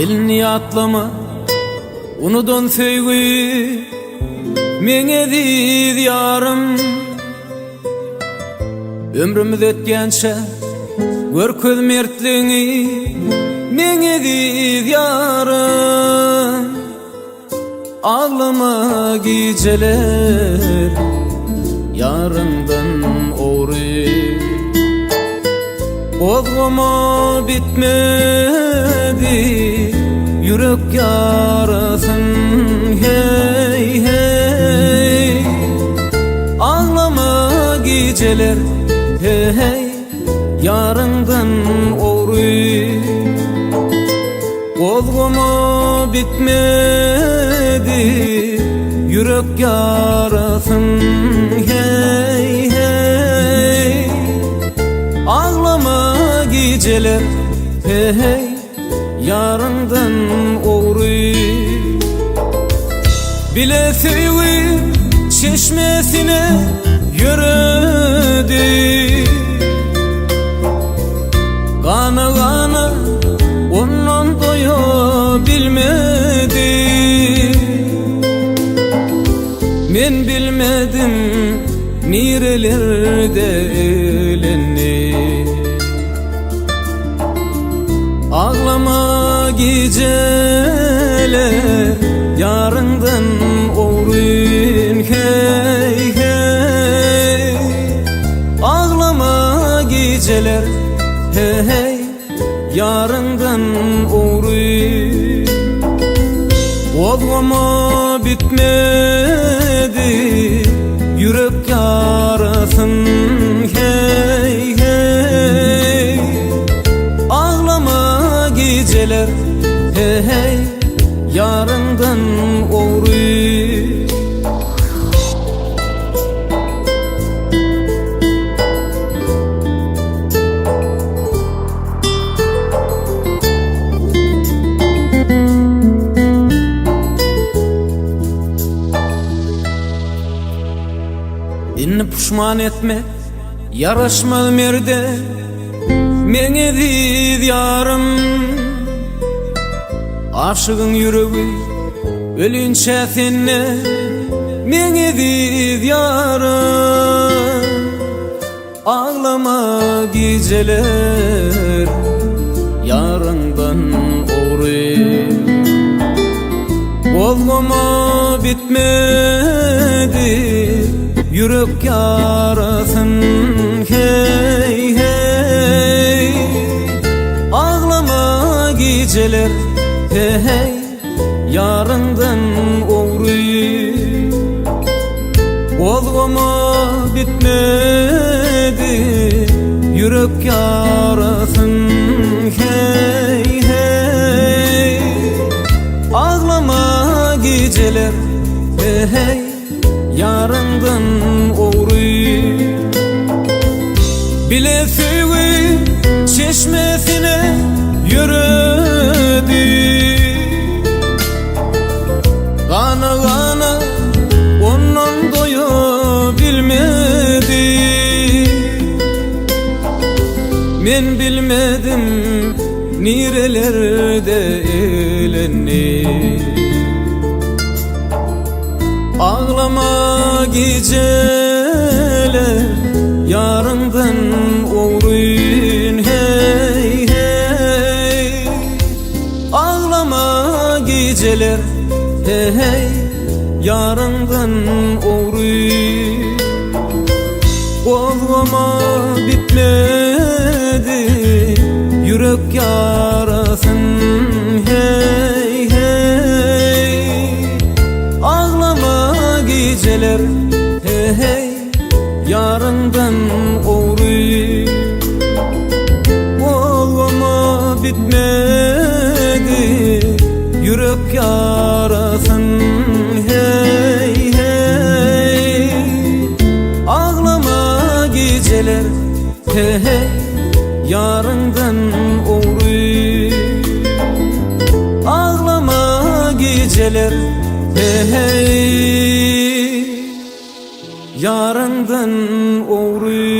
Elini atlama, unudun söýgü meňe diýdi ýarym. Ömrümüz ötgençe görköz mertliğini meňe diýdi ýarym. Ağlama geceler yarından oğru, ozgama bitmedi yürek yarasın. Hey hey, ağlama geceler hey hey yarından oğru, ozgama bitmedi yürek yarasın. Hey hey, ağlama geceler hey hey yarından oğru. Bile sevgi çeşmesine yürüdü, kana kana ondan doya bilmedi. Men bilmedim nirelerde elini. Ağlama geceler yarından oğrun. Hey hey, ağlama geceler hey hey yarından oğrun. Ozgama bitmedi yürek yarasın. Hey hey, ağlama geceler hey hey yarından oğru. Dinni puşman etme yaraşmaz merde meňe diýdi ýarym. Aşıgın yüreği ölünçe senne meňe diýdi ýarym. Ağlama geceler yarından oğru, ozgama bitmedi yürek yarasın. Hey hey, ağlama geceler hey hey yarından oğru, ozgama bitmedi yürek yarasın. Hey hey, ağlama geceler hey hey yarından oğru. Bile sevgi çeşmesine yürüdü, kana kana ondan doya bilmedi. Men bilmedim nirelerde elini. Ağlama geceler yarından oğrun. Hey hey, ağlama geceler hey hey yarından oğrun. Ozgama bitmedi yürek yarasın. Hey hey, ağlama geceler hey hey yarından oğru, ozgama bitmedi yürek yarasın. Hey hey, ağlama geceler hey hey yarından oğru, ağlama geceler hey hey yarından oğru.